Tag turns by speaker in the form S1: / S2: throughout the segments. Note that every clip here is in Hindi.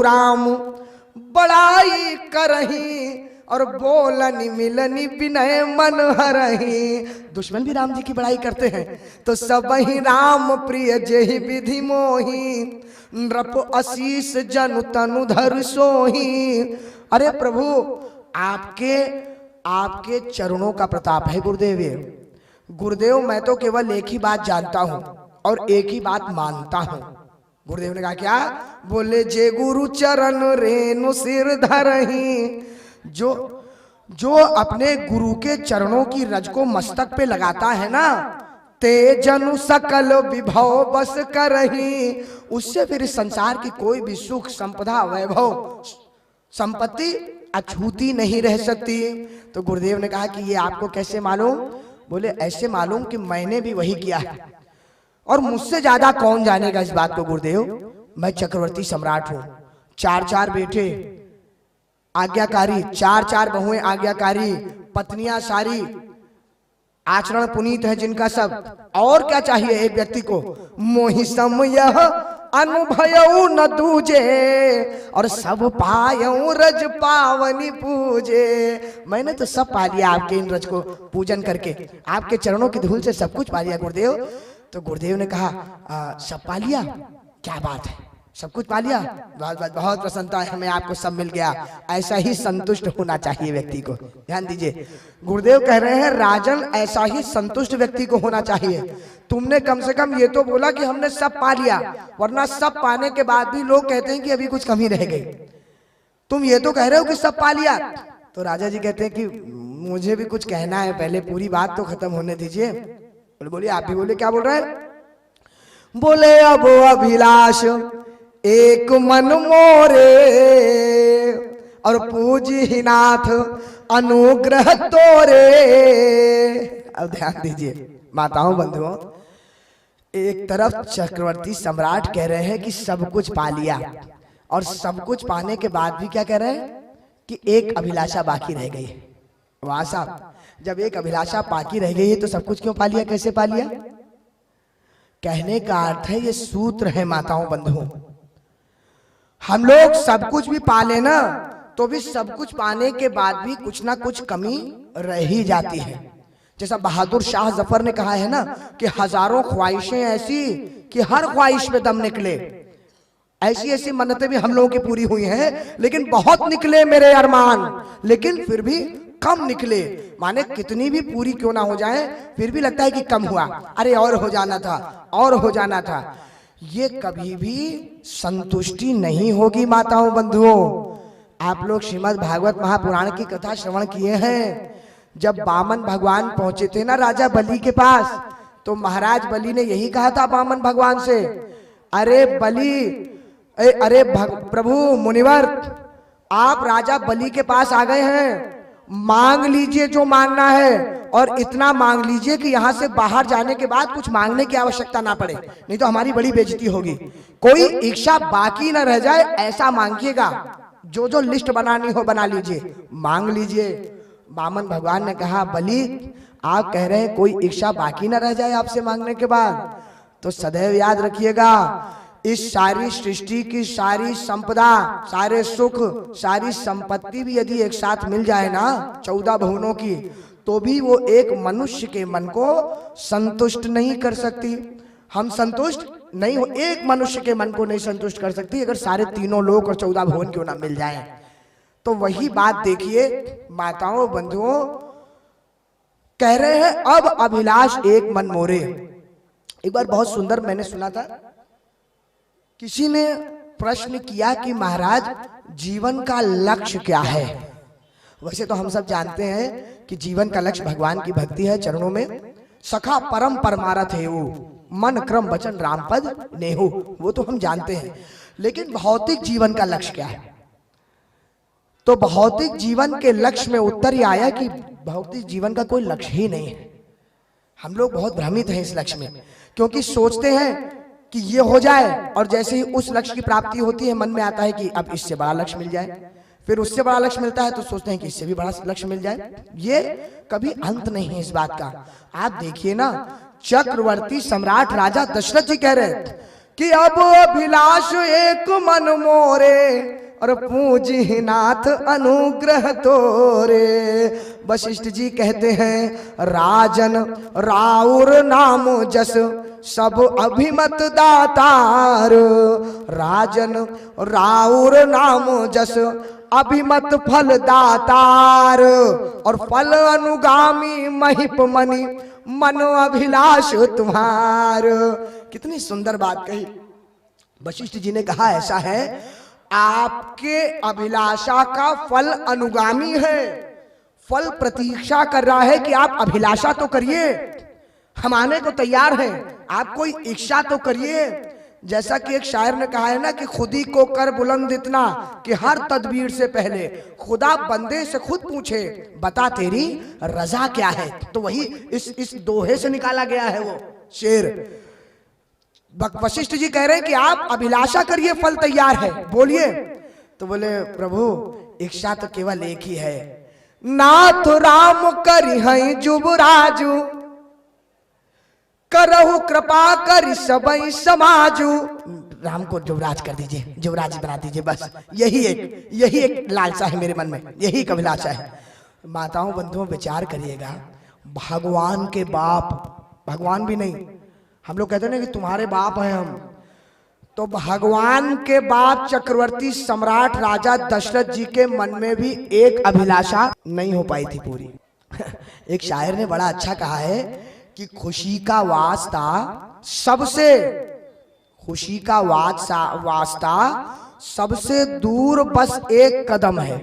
S1: राम बड़ाई करही और बोलनी मिलनी विनय मन हरही। दुश्मन भी राम जी की बड़ाई करते हैं। तो सब ही राम प्रिय जेहि विधि मोही नृप आशीष जनु तनु धर सोही। अरे प्रभु आपके चरणों का प्रताप है गुरुदेव। गुरुदेव मैं तो केवल एक ही बात जानता हूं और एक ही बात मानता हूं। गुरुदेव ने कहा क्या? बोले जे गुरु चरण रेणु सिर धरही। जो अपने गुरु के चरणों की रज को मस्तक पे लगाता है ना, ते जनु सकल विभव बस करही। उससे फिर संसार की कोई भी सुख संपदा वैभव संपत्ति अछूती नहीं रह सकती। तो गुरुदेव ने कहा कि ये आपको कैसे मालूम? बोले ऐसे मालूम कि मैंने भी वही किया है और मुझसे ज्यादा कौन जानेगा इस बात को गुरुदेव। मैं चक्रवर्ती सम्राट हूं, 4 बेटे आज्ञाकारी, 4 बहुएं आज्ञाकारी, पत्नियां सारी आचरण पुनीत है जिनका सब। और क्या चाहिए एक व्यक्ति को? मोहि सम यह अनुभयऊ न दूजे और सब पायऊ रज पावनी पूजे। मैंने तो सब पा लिया आपके इन रज को पूजन करके, आपके चरणों की धूल से सब कुछ पा लिया गुरुदेव। तो गुरुदेव ने कहा सब पा लिया? क्या बात है, सब कुछ पा लिया? बहुत प्रसन्नता है हमें, आपको सब मिल गया। ऐसा ही संतुष्ट होना चाहिए व्यक्ति को। ध्यान दीजिए, गुरुदेव कह रहे हैं राजन ऐसा ही संतुष्ट व्यक्ति को होना चाहिए। तुमने कम से कम ये तो बोला कि हमने सब पा लिया, वरना सब पाने के बाद भी लोग कहते हैं कि अभी कुछ कमी रह गई। तुम ये तो कह रहे हो कि सब पा लिया। तो राजा जी कहते हैं कि मुझे भी कुछ कहना है, पहले पूरी बात तो खत्म होने दीजिए। बोलिए आप भी बोले, क्या बोल रहे हैं? बोले अब अभिलाष एक मन मोरे और पूजी नाथ अनुग्रह तोरे। अब ध्यान दीजिए माताओं बंधुओं, एक तरफ चक्रवर्ती सम्राट कह रहे हैं कि सब कुछ पा लिया और सब कुछ पाने के बाद भी क्या कह रहे हैं कि एक अभिलाषा बाकी रह गई है। वाह साहब, जब एक अभिलाषा बाकी रह गई है तो सब कुछ क्यों पा लिया, कैसे पा लिया? कहने का अर्थ है, ये सूत्र है माताओं बंधुओं, हम लोग सब कुछ भी पा लेना तो भी सब कुछ पाने के बाद भी कुछ ना कुछ कमी रह ही जाती है। जैसा बहादुर शाह जफर ने कहा है ना कि हजारों ख्वाहिशें ऐसी कि हर ख्वाहिश में दम निकले। ऐसी ऐसी मन्नतें भी हम लोगों की पूरी हुई हैं, लेकिन बहुत निकले मेरे अरमान, लेकिन फिर भी कम निकले। माने कितनी भी पूरी क्यों ना हो जाए फिर भी लगता है कि कम हुआ, अरे और हो जाना था, और हो जाना था। ये कभी भी संतुष्टि नहीं होगी माताओं बंधुओं। आप लोग श्रीमद् भागवत महापुराण की कथा श्रवण किए हैं। जब वामन भगवान पहुंचे थे ना राजा बलि के पास, तो महाराज बलि ने यही कहा था वामन भगवान से, अरे बलि, अरे प्रभु मुनिवर, आप राजा बलि के पास आ गए हैं, मांग लीजिए जो मांगना है और इतना मांग लीजिए कि यहां से बाहर जाने के बाद कुछ मांगने की आवश्यकता ना पड़े, नहीं तो हमारी बड़ी बेइज्जती होगी। कोई इच्छा बाकी ना रह जाए ऐसा मांगिएगा, जो जो लिस्ट बनानी हो बना लीजिए, मांग लीजिए। वामन भगवान ने कहा बलि, आप कह रहे हैं कोई इच्छा बाकी ना रह जाए आपसे मांगने के बाद, तो सदैव याद रखिएगा इस सारी सृष्टि की सारी संपदा, सारे सुख, सारी संपत्ति भी यदि एक साथ मिल जाए ना 14 भुवनों की, तो भी वो एक मनुष्य के मन को संतुष्ट नहीं कर सकती। हम संतुष्ट नहीं हो, एक मनुष्य के मन को नहीं संतुष्ट कर सकती अगर सारे तीनों लोक और 14 भुवन क्यों ना मिल जाएं। तो वही बात देखिए माताओं बंधुओं, कह रहे हैं अब अभिलाष एक मन मोरे। एक बार बहुत सुंदर मैंने सुना था, किसी ने प्रश्न किया कि महाराज जीवन का लक्ष्य क्या है। वैसे तो हम सब जानते हैं कि जीवन का लक्ष्य भगवान की भक्ति है, चरणों में सखा परम परमारथ है वो, मन क्रम वचन राम पद नेहु, वो तो हम जानते हैं। लेकिन भौतिक जीवन का लक्ष्य क्या है? तो भौतिक जीवन के लक्ष्य में उत्तर ही आया कि भौतिक जीवन का कोई लक्ष्य ही नहीं है। हम लोग बहुत भ्रमित हैं इस लक्ष्य में, क्योंकि सोचते हैं कि ये हो जाए और जैसे ही उस लक्ष्य की प्राप्ति होती है मन में आता है कि अब इससे बड़ा लक्ष्य मिल जाए, फिर उससे बड़ा लक्ष्य मिलता है तो सोचते हैं कि इससे भी बड़ा लक्ष्य मिल जाए। ये कभी अंत नहीं है इस बात का। आप देखिए ना, चक्रवर्ती सम्राट राजा दशरथ जी कह रहे कि अब अभिलाष एक मन मोरे और पूजी नाथ अनुग्रह तोरे। वशिष्ठ जी कहते हैं राजन राउर नाम जस सब अभिमत दातार। राजन राउर नाम जस अभिमत फल दातार और फल अनुगामी महिप मणि मन अभिलाष तुम्हार। कितनी सुंदर बात कही। वशिष्ठ जी ने कहा ऐसा है आपके अभिलाषा का फल अनुगामी है, फल प्रतीक्षा कर रहा है कि आप अभिलाषा तो करिए, हम आने को तैयार हैं, आप कोई इच्छा तो करिए। जैसा कि एक शायर ने कहा है ना कि खुदी को कर बुलंद इतना कि हर तदबीर से पहले खुदा बंदे से खुद पूछे बता तेरी रजा क्या है। तो वही इस दोहे से निकाला गया है वो शेर। वशिष्ठ जी कह रहे हैं कि आप अभिलाषा करिए, फल तैयार है, बोलिए। तो बोले प्रभु इच्छा तो केवल एक ही है, नाथ राम करी है जुबराजू करहु कृपा करी सबई समाजू। राम को युवराज कर दीजिए, युवराज बना दीजिए, बस यही एक लालसा है मेरे मन में, यही एक अभिलाषा है। माताओं बंधुओं विचार करिएगा, भगवान के बाप, भगवान भी नहीं, हम लोग कहते हैं ना कि तुम्हारे बाप हैं हम, तो भगवान के बाप चक्रवर्ती सम्राट राजा दशरथ जी के मन में भी एक अभिलाषा नहीं हो पाई थी पूरी। एक शायर ने बड़ा अच्छा कहा है कि खुशी का वास्ता सबसे, खुशी का वास्ता सबसे दूर बस एक कदम है।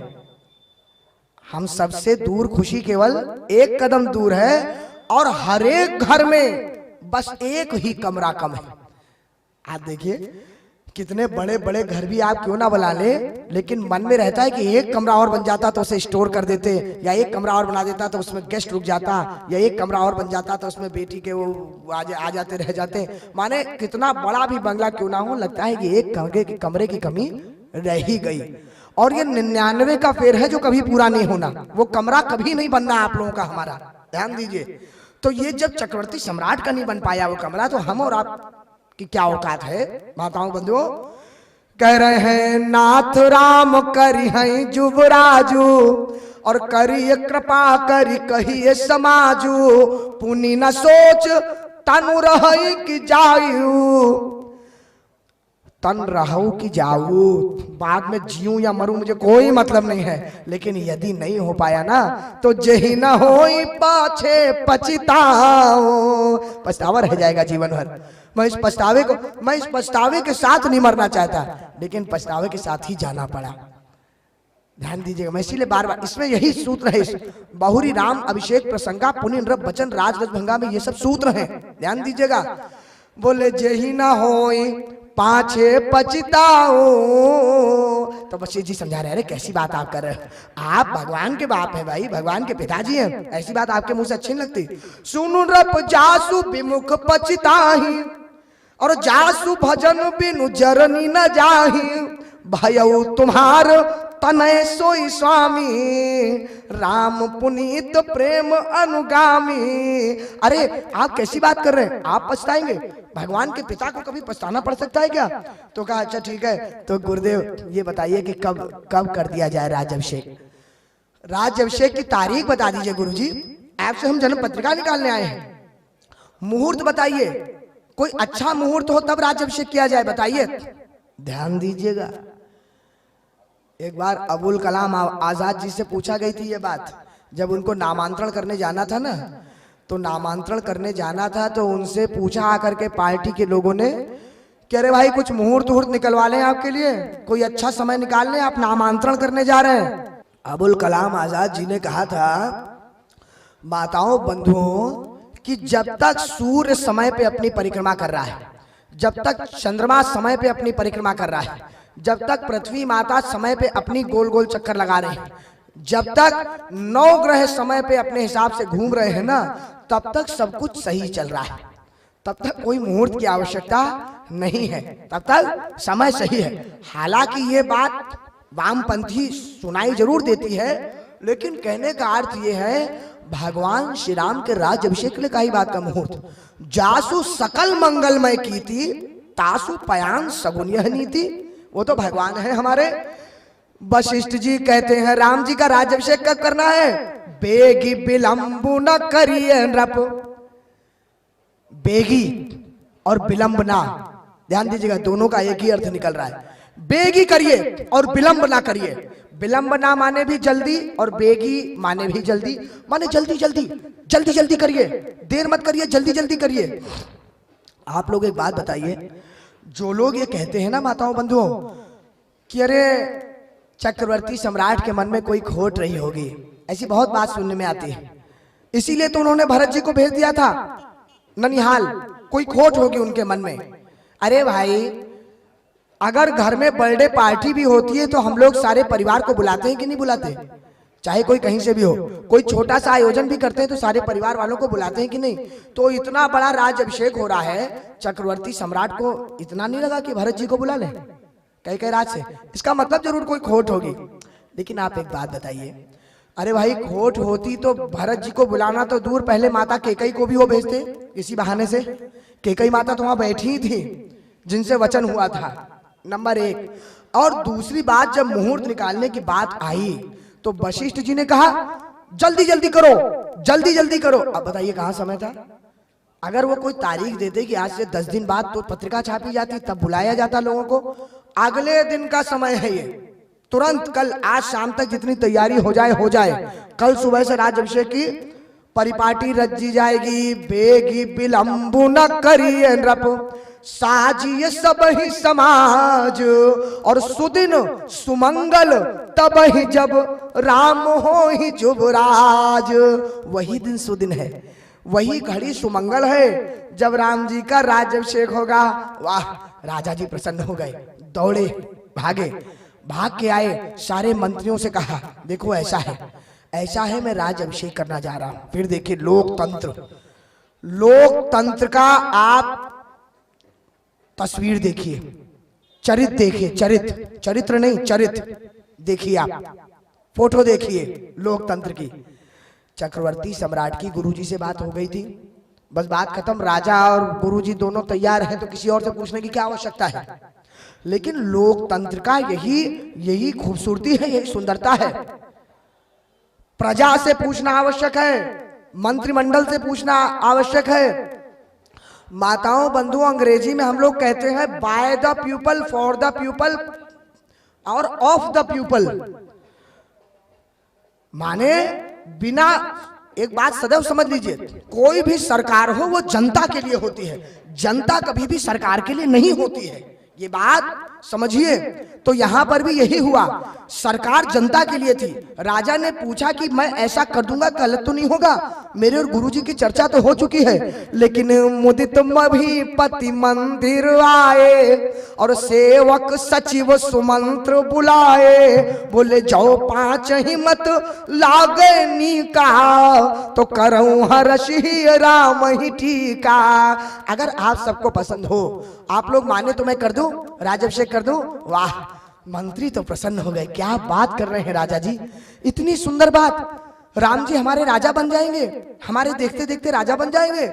S1: हम सबसे दूर खुशी केवल एक कदम दूर है और हर एक घर में बस एक ही कमरा कम है। आप देखिए कितने बड़े बड़े घर भी आप क्यों ना बना ले, लेकिन मन में रहता है कि एक कमरा और बन जाता तो उसे स्टोर कर देते, या एक कमरा और बना देता तो उसमें गेस्ट रुक जाता, या एक कमरा और बन जाता तो उसमें बेटी के वो आ जाते रह जाते। माने कितना बड़ा भी बंगला क्यों ना हो, लगता है कि एक कमरे की कमी रह ही गई। और ये 99 का फेर है जो कभी पूरा नहीं होना, वो कमरा कभी नहीं बनना आप लोगों का, हमारा ध्यान दीजिए। तो ये जब चक्रवर्ती सम्राट का नहीं बन पाया वो कमरा, तो हम और आप की क्या औकात है। माताओं बंधुओं कह रहे हैं नाथ राम करी है जुबराजू और करिए कृपा करी कहिए समाजू। पुनि न सोच तनु रही कि जायू, तन रहू कि जाऊ, बाद में जीऊं या मरूं मुझे कोई मतलब नहीं है, लेकिन यदि नहीं हो पाया ना तो जही न होई पाछे पछताओ, पछतावा रह जाएगा जीवन भर। मैं इस पछतावे के साथ नहीं मरना चाहता, लेकिन पछतावे के साथ ही जाना पड़ा। ध्यान दीजिएगा, मैं इसीलिए बार बार इसमें यही सूत्र है, इस बहुरी राम अभिषेक प्रसंगा पुनि नृप वचन राज रजभंगा में ये सब सूत्र हैं, ध्यान दीजिएगा। बोले जही ना होई पाछे पछताओ, तो बस जी समझा रहे हैं कैसी बात आप कर रहे हो, आप भगवान के बाप हैं भाई, भगवान के पिताजी हैं, ऐसी बात आपके मुंह से अच्छी नहीं लगती। सुनु रप जासु विमुख पछताही और जासु भजन बिनु जरनी न जाही। भयउ तुम्हार तनय सोई स्वामी राम पुनीत प्रेम अनुगामी। अरे आप कैसी बात कर रहे हैं, आप पछताएंगे, भगवान के पिता को कभी पछताना पड़ सकता है क्या? तो कहा अच्छा ठीक है, तो गुरुदेव ये बताइए कि कब कर दिया जाए राज्याभिषेक, राज्याभिषेक की तारीख बता दीजिए गुरुजी, आपसे हम जन्म पत्रिका निकालने आए हैं, मुहूर्त बताइए, कोई अच्छा मुहूर्त हो तब राज्याभिषेक किया जाए, बताइए। ध्यान दीजिएगा, एक बार अबुल कलाम आजाद जी से पूछा गई थी ये बात, जब उनको नामांतरण करने जाना था ना, तो नामांतरण करने जाना था तो उनसे पूछा आकर के पार्टी के लोगों ने कि अरे भाई कुछ मुहूर्त निकलवा लें आपके लिए, कोई अच्छा समय निकाल लें, आप नामांतरण करने जा रहे हैं। अबुल कलाम आजाद जी ने कहा था माताओं बंधुओं कि जब तक सूर्य समय पे अपनी परिक्रमा कर रहा है, जब तक चंद्रमा समय पे अपनी परिक्रमा कर रहा है, जब तक पृथ्वी माता समय पे अपनी गोल गोल चक्कर लगा रहे हैं, जब तक 9 ग्रह समय पे अपने हिसाब से घूम रहे हैं ना, तब तक सब कुछ सही चल रहा है, तब तक कोई मुहूर्त की आवश्यकता नहीं है, तब तक समय सही है। हालांकि ये बात वामपंथी सुनाई जरूर देती है, लेकिन कहने का अर्थ ये है भगवान श्री राम के राज्य अभिषेक के लिए कई बात का मुहूर्त जासु सकल मंगलमय की थी तासु पयान सगुन यह नीति। वो तो भगवान है हमारे। वशिष्ठ जी कहते हैं राम जी का राज्याभिषेक कब करना है? बेगी विलंब न करिए नृप। बेगी और विलंब ना, ध्यान दीजिएगा, दोनों का एक ही अर्थ निकल रहा है। बेगी करिए और विलंब ना करिए। विलंब ना माने भी जल्दी और बेगी माने भी जल्दी, माने जल्दी जल्दी जल्दी जल्दी करिए, देर मत करिए, जल्दी जल्दी करिए। आप लोग एक बात बताइए, जो लोग ये कहते हैं ना माताओं बंधुओं कि अरे चक्रवर्ती सम्राट के मन में कोई खोट रही होगी, ऐसी बहुत बात सुनने में आती है, इसीलिए तो उन्होंने भरत जी को भेज दिया था ननिहाल, कोई खोट होगी उनके मन में। अरे भाई, अगर घर में बर्थडे पार्टी भी होती है तो हम लोग सारे परिवार को बुलाते हैं कि नहीं बुलाते? चाहे कोई कहीं से भी हो, कोई छोटा सा आयोजन भी करते हैं तो सारे परिवार वालों को बुलाते हैं कि नहीं? तो इतना बड़ा राज्याभिषेक हो रहा है, चक्रवर्ती सम्राट को इतना नहीं लगा कि भरत जी को बुला ले कई कई रात से? इसका मतलब जरूर कोई खोट होगी। लेकिन आप एक बात बताइए, अरे भाई खोट होती तो भरत जी को बुलाना तो दूर, पहले माता केकई को भी वो भेजते इसी बहाने से। केकई माता तो वहां बैठी ही थी जिनसे वचन हुआ था, नंबर एक। और दूसरी बात, जब मुहूर्त निकालने की बात आई तो वशिष्ठ जी ने कहा जल्दी जल्दी करो, जल्दी जल्दी करो। अब बताइए कहां समय था? अगर वो कोई तारीख देते कि आज से 10 दिन बाद तो पत्रिका छापी जाती, तब बुलाया जाता लोगों को। अगले दिन का समय है ये, तुरंत कल, आज शाम तक जितनी तैयारी हो जाए हो जाए, कल सुबह से राज्याभिषेक की परिपाटी रची जाएगी। बेगी विलंब न करिए नृप, साजिए सब ही समाज, और सुदिन सुमंगल तब ही जब राम हो ही जुबराज। वही दिन सुदिन है, वही घड़ी सुमंगल है जब राम जी का राज्याभिषेक होगा। वाह, राजा जी प्रसन्न हो गए, दौड़े भागे, भाग के आए, सारे मंत्रियों से कहा देखो ऐसा है, ऐसा है, मैं राज्याभिषेक करना जा रहा हूं। फिर देखिए लोकतंत्र, लोकतंत्र का आप तस्वीर देखिए, चरित्र देखिए, चरित्र, चरित्र नहीं चरित्र देखिए, आप फोटो देखिए लोकतंत्र की। चक्रवर्ती सम्राट की गुरुजी से बात हो गई थी, बस बात खत्म, राजा और गुरुजी दोनों तैयार हैं, तो किसी और से पूछने की क्या आवश्यकता है। लेकिन लोकतंत्र का यही खूबसूरती है, यही सुंदरता है। प्रजा से पूछना आवश्यक है, मंत्रिमंडल से पूछना आवश्यक है। माताओं बंधुओं, अंग्रेजी में हम लोग कहते हैं by the people, for the people और ऑफ द पीपल। माने बिना, एक बात सदैव समझ लीजिए, कोई भी सरकार हो वो जनता के लिए होती है, जनता कभी भी सरकार के लिए नहीं होती है, ये बात समझिए। तो यहां पर भी यही हुआ, सरकार जनता के लिए थी। राजा ने पूछा कि मैं ऐसा कर दूंगा, गलत तो नहीं होगा? मेरे और गुरुजी की चर्चा तो हो चुकी है, लेकिन मुदित महीपति मंदिर आए और सेवक सचिव सुमंत्र बुलाए। बोले जाओ 5 ही मत लागे नीका, तो करऊं हर्ष ही राम ही ठीका। अगर आप सबको पसंद हो, आप लोग माने तो मैं कर दूं, राज्याभिषेक कर दूं। वाह, मंत्री तो प्रसन्न हो गए, क्या बात कर रहे हैं राजा जी, इतनी सुंदर बात, राम जी हमारे राजा बन जाएंगे, हमारे देखते देखते राजा बन जाएंगे।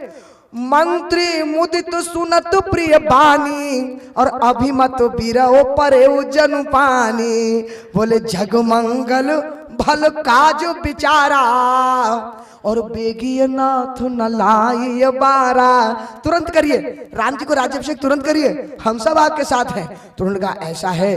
S1: मंत्री मुदित सुनत प्रिय बानी, और अभिमत बिरओ परे जनु पानी। बोले जगमंगल भल काज विचारा, और बेगिय नाथ न लाई बारा। तुरंत करिए, राम जी को राज्याभिषेक तुरंत करिए, हम सब आपके साथ हैं। तुरंत कहा ऐसा है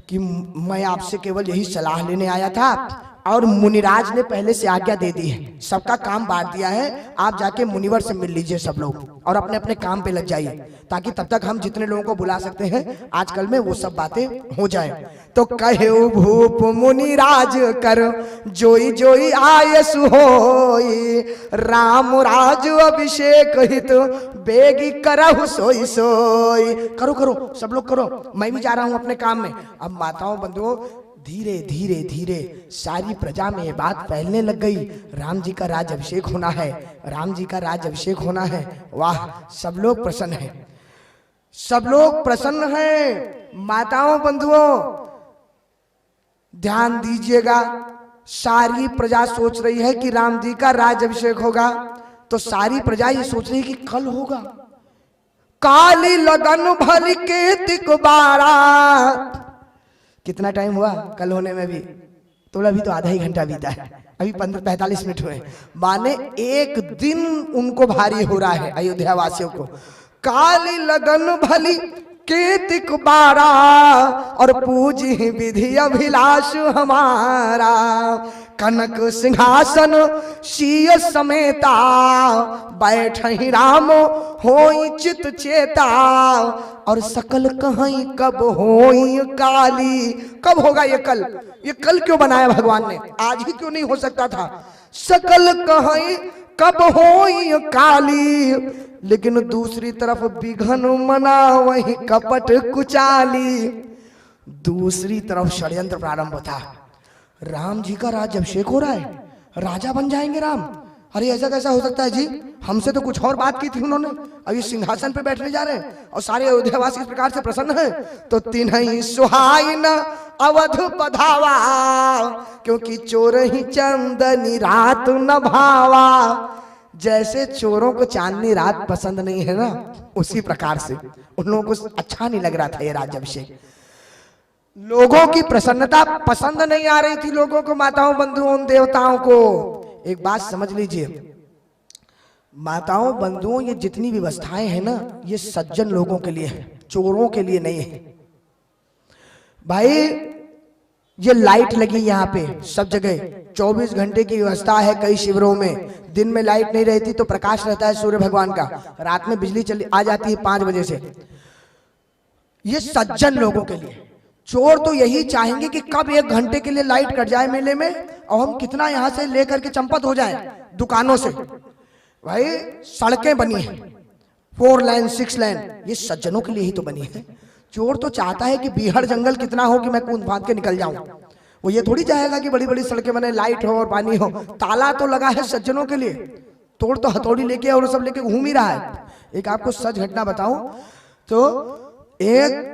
S1: कि मैं आपसे केवल यही सलाह लेने आया था, और मुनिराज ने पहले से आज्ञा दे दी है, सबका काम बांट दिया है, आप जाके मुनिवर से मिल लीजिए सब लोग और अपने अपने काम पे लग जाइए, ताकि तब तक हम जितने लोगों को बुला सकते हैं आजकल में वो सब बातें हो जाए। तो कहे भूप मुनिराज कर जोई जोई आय सुहोई, राम राज अभिषेक हित बेगी करहु सोई सोई। करो करो सब लोग करो, मैं भी जा रहा हूं अपने काम में। अब माताओं बंधुओं, धीरे धीरे धीरे सारी प्रजा में ये बात फैलने लग गई, राम जी का राज्याभिषेक होना है, राम जी का राज्याभिषेक होना है। वाह, सब लोग प्रसन्न हैं, सब लोग प्रसन्न हैं। माताओं बंधुओं ध्यान दीजिएगा, सारी प्रजा सोच रही है कि राम जी का राज्याभिषेक होगा, तो सारी प्रजा ये सोच रही है कि कल होगा, काली लगन भर के तिक बारात। कितना टाइम हुआ कल होने में भी? तो अभी तो आधा ही घंटा बीता है, अभी 45 मिनट हुए। माने एक दिन उनको भारी हो रहा है अयोध्या वासियों को। काली लगन भली केतिक बारा और पूजी विधि अभिलाष हमारा। कनक सिंहासन शीय समेता बैठहि राम होई चित चेता। और सकल कहीं कब होई काली। कब होगा ये कल? ये कल क्यों बनाया भगवान ने? आज ही क्यों नहीं हो सकता था? सकल कहीं कब होई काली। लेकिन दूसरी तरफ बिघन मना वही कपट कुचाली। दूसरी तरफ षड्यंत्र प्रारंभ होता। राम जी का राज्याभिषेक हो रहा है, राजा बन जाएंगे राम। अरे ऐसा कैसा हो सकता है जी? हमसे तो कुछ और बात की थी उन्होंने, अभी सिंहासन पे बैठने जा रहे हैं और सारे अयोध्यावासी इस प्रकार से प्रसन्न हैं। तो तिन्हि सुहाइन अवध पधावा, क्योंकि चोर ही चंदनी रात न भावा। जैसे चोरों को चांदनी रात पसंद नहीं है ना, उसी प्रकार से उन लोगों को अच्छा नहीं लग रहा था ये राज्याभिषेक। लोगों की प्रसन्नता पसंद नहीं आ रही थी लोगों को, माताओं बंधुओं देवताओं को। एक बात समझ लीजिए, माताओं बंधुओं, ये जितनी व्यवस्थाएं हैं ना, ये सज्जन लोगों के लिए है, चोरों के लिए नहीं है। भाई ये लाइट लगी यहाँ पे सब जगह, 24 घंटे की व्यवस्था है कई शिविरों में। दिन में लाइट नहीं रहती तो प्रकाश रहता है सूर्य भगवान का, रात में बिजली चली आ जाती है 5 बजे से। ये सज्जन लोगों के लिए। चोर तो यही चाहेंगे कि कब 1 घंटे के लिए लाइट कट जाए मेले में और हम कितना यहां से लेकर के चंपत हो जाए दुकानों से। भाई सड़कें बनी है 4 लेन 6 लेन, ये सज्जनों के लिए ही तो बनी है। चोर तो चाहता है कि बीहड़ जंगल कितना हो कि मैं कूद फांद के निकल जाऊं। वो ये थोड़ी चाहेगा कि बड़ी बड़ी सड़कें बने, लाइट हो और पानी हो। ताला तो लगा है सज्जनों के लिए, तोड़ तो हथौड़ी लेके और सब लेके घूम ही रहा है। एक आपको सच घटना बताऊं तो एक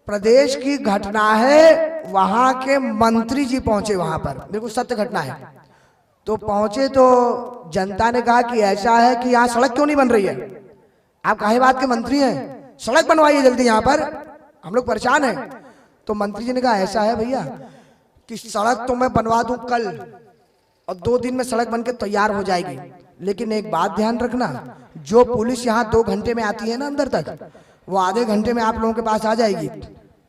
S1: प्रदेश की घटना है, वहां के मंत्री जी पहुंचे वहां पर, बिल्कुल सत्य घटना है। तो पहुंचे तो जनता ने कहा कि ऐसा है कि यहाँ सड़क क्यों नहीं बन रही है? आप काहे बात के मंत्री हैं, सड़क बनवाइए जल्दी, यहाँ पर हम लोग परेशान हैं। तो मंत्री जी ने कहा ऐसा है भैया कि सड़क तो मैं बनवा दूं कल और 2 दिन में सड़क बनके तैयार हो जाएगी, लेकिन एक बात ध्यान रखना, जो पुलिस यहाँ 2 घंटे में आती है ना अंदर तक, वो आधे घंटे में आप लोगों के पास आ जाएगी।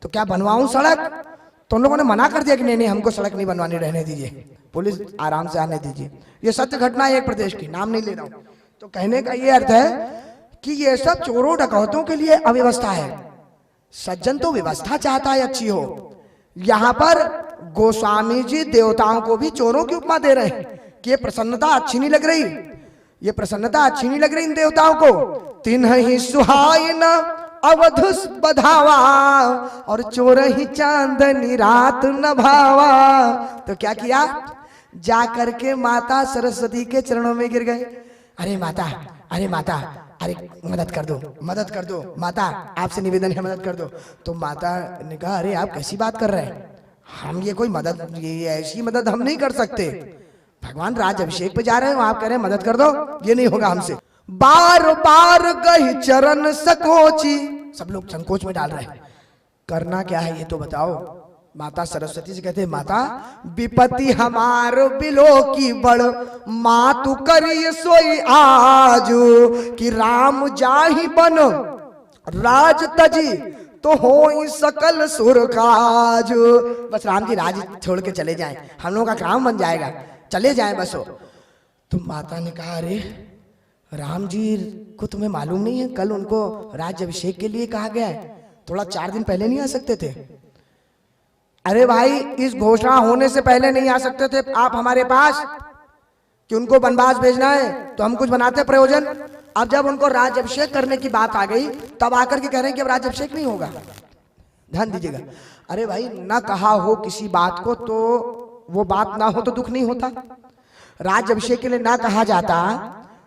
S1: तो क्या बनवाऊं सड़क? तो उन लोगों ने मना कर दिया कि नहीं नहीं हमको सड़क नहीं बनवानी, रहने दीजिए, पुलिस आराम से आने दीजिए। ये सत्य घटना है एक प्रदेश की, नाम नहीं ले रहा हूं। तो कहने का ये अर्थ है कि ये सब चोरों डकैतों के लिए अव्यवस्था है। सज्जन तो व्यवस्था चाहता है अच्छी हो। यहां पर गोस्वामी जी देवताओं को भी चोरों की उपमा दे रहे हैं कि ये प्रसन्नता अच्छी नहीं लग रही, ये प्रसन्नता अच्छी नहीं लग रही इन देवताओं को। तिन्हि सुहाइन अवध बधावा और चोर ही चांदनी रात न भावा। तो क्या किया? जा करके माता सरस्वती के चरणों में गिर गए। अरे माता, अरे माता, अरे मदद कर दो, मदद कर दो माता, आपसे निवेदन है मदद कर दो। तो माता ने कहा अरे आप कैसी बात कर रहे हैं, हम ये कोई मदद, ये ऐसी मदद हम नहीं कर सकते। भगवान राज अभिषेक पे जा रहे हो, आप कह रहे हैं मदद कर दो, ये नहीं होगा हमसे। बार बार गही चरण सकोची, सब लोग संकोच में डाल रहे हैं। करना क्या है ये तो बताओ। माता सरस्वती से कहते हैं माता विपत्ति हमार बिलो की बड़, माँ तू करी सोई आज, कि राम जाहि बन राज तजी तो हो सकल सुर काज। बस राम जी राज छोड़ के चले जाएं, हम लोगों का काम बन जाएगा, चले जाएं बस हो। तो माता ने कहा अरे राम जी को तुम्हें मालूम नहीं है कल उनको राज्याभिषेक के लिए कहा गया है, थोड़ा 4 दिन पहले नहीं आ सकते थे? अरे भाई इस घोषणा होने से पहले नहीं आ सकते थे आप हमारे पास कि उनको वनवास भेजना है तो हम कुछ बनाते प्रयोजन। अब जब उनको राज्याभिषेक करने की बात आ गई तब आकर के कह रहे हैं कि अब राज्याभिषेक नहीं होगा। ध्यान दीजिएगा। अरे भाई न कहा हो किसी बात को तो वो बात ना हो तो दुख नहीं होता। राज्याभिषेक के लिए ना कहा जाता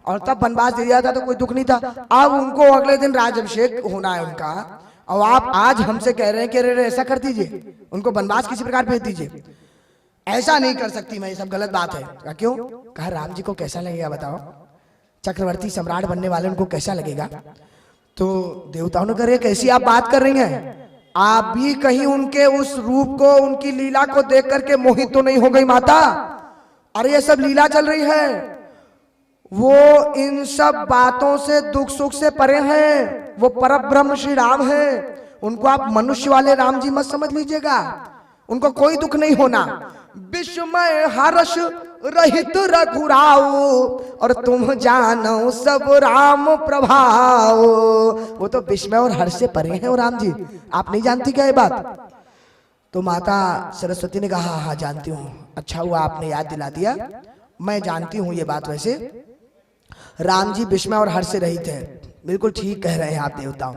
S1: और तब वनवास दे दिया था तो कोई दुख नहीं था। अब उनको अगले दिन राज्याभिषेक होना है उनका और आप आज हमसे कह रहे हैं कि अरे ऐसा कर दीजिए, उनको वनवास किसी प्रकार भेज दीजिए। ऐसा नहीं कर सकती मैं, ये सब गलत बात है। कहा क्यों? कहा राम जी को कैसा लगेगा बताओ, चक्रवर्ती सम्राट बनने वाले उनको कैसा लगेगा। तो देवताओं ने कहा कैसी आप बात कर रही हैं, आप भी कहीं उनके उस रूप को, उनकी लीला को देख करके मोहित तो नहीं हो गई माता? अरे ये सब लीला चल रही है, वो इन सब बातों से, दुख सुख से परे हैं, वो परब्रह्म श्री राम हैं। उनको आप मनुष्य वाले राम जी मत समझ लीजिएगा, उनको कोई दुख नहीं होना। विस्मय हर्ष रहित रघुराओ और तुम जानो सब राम प्रभाव। वो तो विस्मय और हर्ष से परे हैं वो राम जी, आप नहीं जानती क्या ये बात? तो माता सरस्वती ने कहा हाँ जानती हूँ, अच्छा हुआ आपने याद दिला दिया, मैं जानती हूँ ये बात। वैसे राम जी विस्मय और हर्ष से रहित है, बिल्कुल ठीक कह रहे हैं आप देवताओं।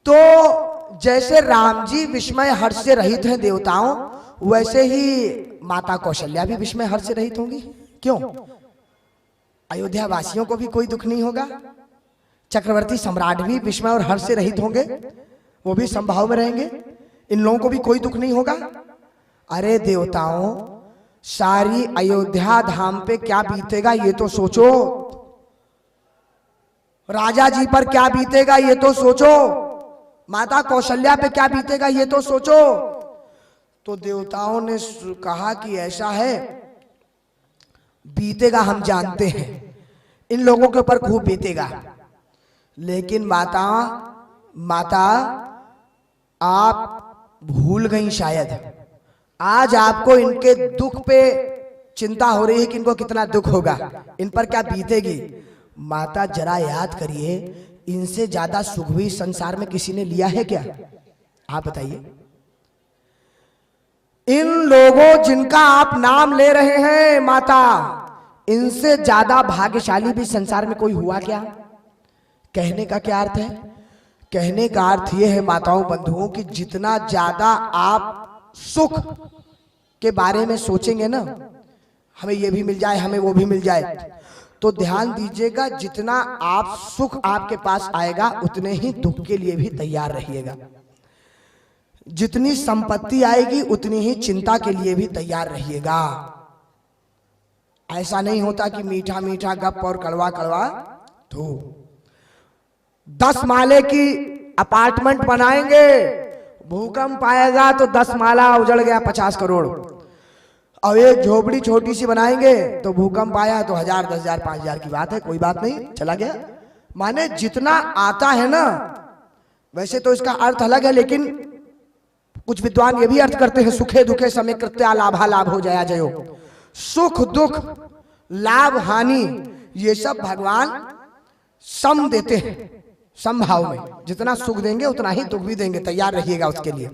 S1: तो जैसे राम जी विस्मय हर्ष से रहित हैं देवताओं, वैसे ही माता कौशल्या भी विस्मय हर्ष से रहित होंगी। क्यों? अयोध्या वासियों को भी कोई दुख नहीं होगा, चक्रवर्ती सम्राट भी विस्मय और हर्ष से रहित होंगे, वो भी संभाव में रहेंगे, इन लोगों को भी कोई दुख नहीं होगा। अरे देवताओं, सारी अयोध्या धाम पे क्या बीतेगा ये तो सोचो, राजा जी पर क्या बीतेगा ये तो सोचो, माता कौशल्या पे क्या बीतेगा ये तो सोचो। तो देवताओं ने कहा कि ऐसा है, बीतेगा हम जानते हैं, इन लोगों के ऊपर खूब बीतेगा, लेकिन माता आप भूल गई शायद, आज आपको इनके दुख पे चिंता हो रही है कि इनको कितना दुख होगा, इन पर क्या बीतेगी। माता जरा याद करिए, इनसे ज्यादा सुख भी संसार में किसी ने लिया है क्या? आप बताइए। इन लोगों जिनका आप नाम ले रहे हैं माता, इनसे ज्यादा भाग्यशाली भी संसार में कोई हुआ क्या? कहने का क्या अर्थ है? कहने का अर्थ यह है माताओं बंधुओं कि जितना ज्यादा आप सुख के बारे में सोचेंगे ना, हमें ये भी मिल जाए, हमें वो भी मिल जाए, तो ध्यान दीजिएगा जितना आप सुख आपके पास आएगा उतने ही दुख के लिए भी तैयार रहिएगा। जितनी संपत्ति आएगी उतनी ही चिंता के लिए भी तैयार रहिएगा। ऐसा नहीं होता कि मीठा मीठा गप और कड़वा कड़वा। तो 10 माले की अपार्टमेंट बनाएंगे, भूकंप आएगा तो 10 माला उजड़ गया 50 करोड़। और एक झोपड़ी छोटी सी बनाएंगे तो भूकंप आया तो 1000, 10,000, 5,000 की बात है, कोई बात नहीं, चला गया। माने जितना आता है ना, वैसे तो इसका अर्थ अलग है, लेकिन कुछ विद्वान ये भी अर्थ करते हैं, सुखे दुखे समय कृत्या लाभा लाभ हो जाया जयो। सुख दुख लाभ हानि ये सब भगवान सम देते हैं, समभाव में, जितना सुख देंगे उतना ही दुख भी देंगे, तैयार रहिएगा उसके लिए।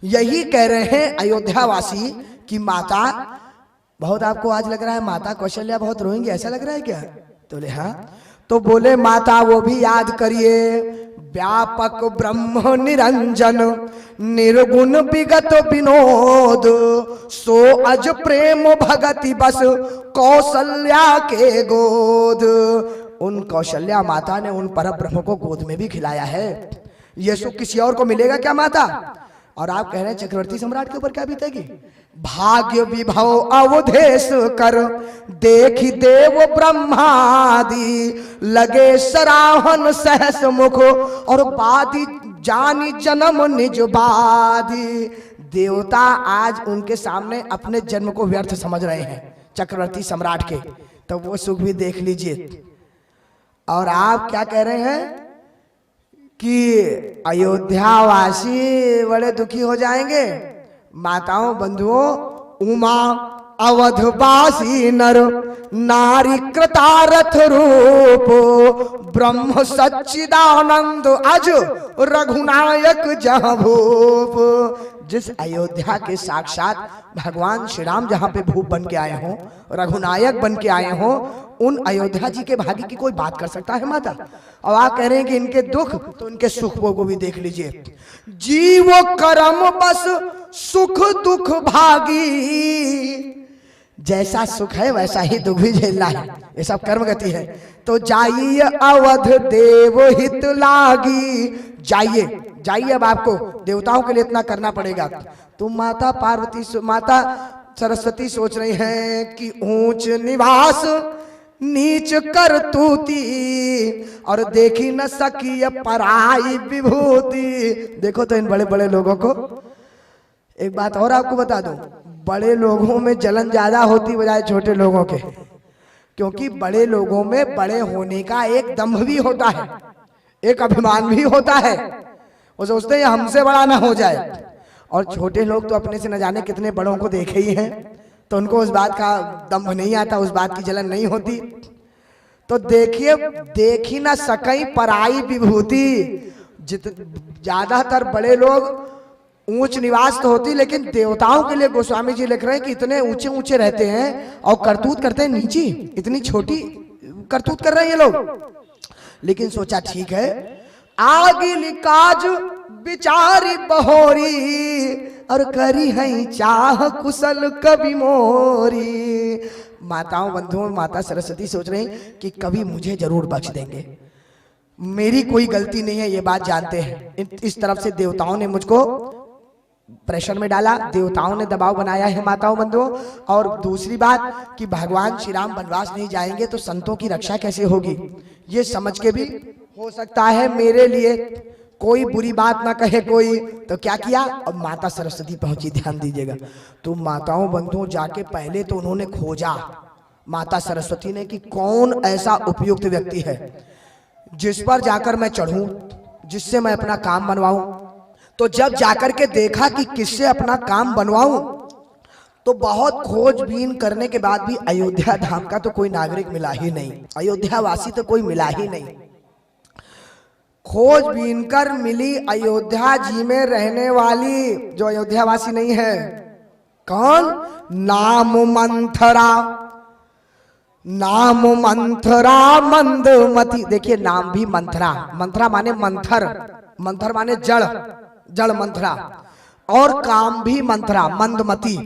S1: यही कह रहे हैं अयोध्यावासी कि माता, बहुत आपको आज लग रहा है माता कौशल्या बहुत रोएंगी, ऐसा लग रहा है क्या? तो बोले हाँ। तो बोले माता वो भी याद करिए, व्यापक ब्रह्म निरंजन निर्गुण विगत विनोद, सो अज प्रेम भगति बस कौशल्या के गोद। उन कौशल्या माता ने उन पर ब्रह्म को गोद में भी खिलाया है। ये सुख किसी और को मिलेगा क्या माता? और आप कह रहे हैं चक्रवर्ती सम्राट के ऊपर क्या बीतेगी? भाग्य विभव अवधेश कर देखी देव ब्रह्मादि, लगे सराहन सहस मुख और बादी जानी जन्म निज बादी। देवता आज उनके सामने अपने जन्म को व्यर्थ समझ रहे हैं चक्रवर्ती सम्राट के, तो वो सुख भी देख लीजिए। और आप क्या कह रहे हैं कि अयोध्यावासी बड़े दुखी हो जाएंगे। माताओं बंधुओं, उमा अवधवासी नर नारी कृतारथ रूप, ब्रह्म सच्चिदानंद अज रघुनायक जह भूप। जिस अयोध्या के साक्षात भगवान श्री राम जहां पे भूप बन के आए हों, रघुनायक बन के आए हों, उन अयोध्या जी के भाग्य की कोई बात कर सकता है माता? और आप कह रहे हैं कि इनके दुख, तो इनके सुख को भी देख लीजिए। जीव कर्म बस सुख दुख भागी, जैसा सुख है वैसा ही दुख भी झेलना है, ये सब कर्म गति है। तो जाइए अवध देव हित लागी, जाइए जाइए, अब आपको देवताओं के लिए इतना करना पड़ेगा। तो माता पार्वती, माता सरस्वती सोच रही हैं कि ऊंच निवास नीच कर तूती, और देखी न सकी ये पराई विभूति। देखो तो इन बड़े बड़े लोगों को। एक बात और आपको बता दूं, बड़े लोगों में जलन ज्यादा होती बजाय छोटे लोगों के, क्योंकि बड़े लोगों में बड़े होने का एक दम्भ भी होता है, एक अभिमान भी होता है। वो सोचते हैं हमसे बड़ा ना हो जाए। और छोटे लोग तो अपने से न जाने कितने बड़ों को देखे ही हैं, तो उनको उस बात का दम्भ नहीं आता, उस बात की जलन नहीं होती। तो देखिए, देखी ना सकई पराई विभूति। ज्यादातर बड़े लोग ऊंच निवास तो होती, लेकिन देवताओं के लिए गोस्वामी जी लिख रहे हैं कि इतने ऊंचे ऊंचे रहते हैं और करतूत करते हैं नीची, इतनी छोटी करतूत कर रहे हैं ये लोग। लेकिन सोचा ठीक है, आगिल काज बिचारी बहोरी, और करी है चाह कुशल कवि मोरी। माताओं बंधुओं, माता सरस्वती सोच रहे हैं कि कभी मुझे जरूर बख्श देंगे, मेरी कोई गलती नहीं है, ये बात जानते हैं। इस तरफ से देवताओं ने मुझको प्रेशर में डाला, देवताओं ने दबाव बनाया है माताओं बंधुओं। और दूसरी बात कि भगवान श्री राम वनवास नहीं जाएंगे तो संतों की रक्षा कैसे होगी, ये समझ के भी हो सकता है मेरे लिए कोई बुरी बात ना कहे कोई। तो क्या किया, अब माता सरस्वती पहुंची, ध्यान दीजिएगा। तो माताओं बंधुओं जाके पहले तो उन्होंने खोजा माता सरस्वती ने कि कौन ऐसा उपयुक्त व्यक्ति है जिस पर जाकर मैं चढ़ूं, जिससे मैं अपना काम बनवाऊं। तो जब जाकर के देखा कि किससे अपना काम बनवाऊं, तो बहुत खोजबीन करने के बाद भी अयोध्या धाम का तो कोई नागरिक मिला ही नहीं, अयोध्या वासी तो कोई मिला ही नहीं। खोजबीन कर मिली अयोध्या जी में रहने वाली, जो अयोध्या वासी नहीं है, कौन, नाम मंथरा। नाम मंथरा मंदमती। देखिए नाम भी मंथरा, मंथरा माने मंथर, मंथर माने जड़, जड़ मंथरा, और काम भी मंथरा मंदमती।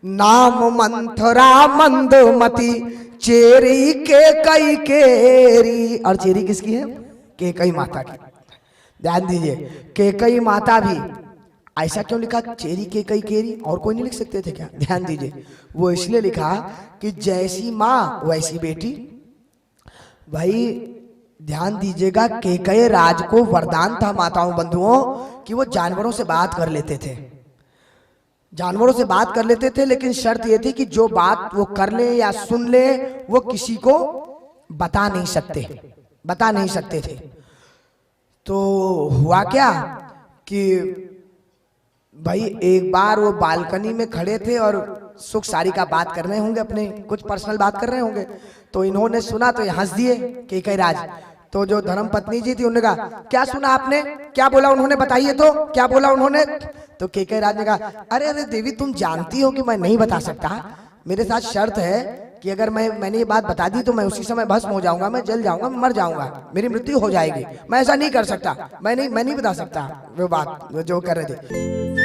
S1: नाम मंथरा मंदमती, चेरी के कई केरी। और चेरी किसकी है, केकई माता की। ध्यान दीजिए, केकई माता भी। ऐसा क्यों लिखा, चेरी केकई केरी, और कोई नहीं लिख सकते थे क्या? ध्यान दीजिए, वो इसलिए लिखा कि जैसी माँ वैसी बेटी। भाई ध्यान दीजिएगा, केकई राज को वरदान था माताओं बंधुओं कि वो जानवरों से बात कर लेते थे, जानवरों से बात कर लेते थे, लेकिन शर्त ये थी कि जो बात वो कर ले या सुन ले वो किसी को बता नहीं सकते, बता नहीं सकते थे। तो हुआ क्या कि भाई एक बार वो बालकनी में खड़े थे और सुख सारी का बात कर रहे होंगे, अपने कुछ पर्सनल बात कर रहे होंगे। तो इन्होंने सुना तो हंस दिए केकई राज। तो जो धर्म पत्नी जी थी उन्होंने कहा, क्या सुना आपने, क्या बोला उन्होंने, बताइए तो क्या बोला उन्होंने। तो केकई राज ने कहा, अरे अरे देवी तुम जानती हो कि मैं नहीं बता सकता, मेरे साथ शर्त है कि अगर मैंने ये बात बता दी तो मैं उसी समय भस्म हो जाऊंगा, मैं जल जाऊंगा, मैं मर जाऊंगा, मेरी मृत्यु हो जाएगी, मैं ऐसा नहीं कर सकता, मैं नहीं बता सकता। वो बात जो कर रहे थे।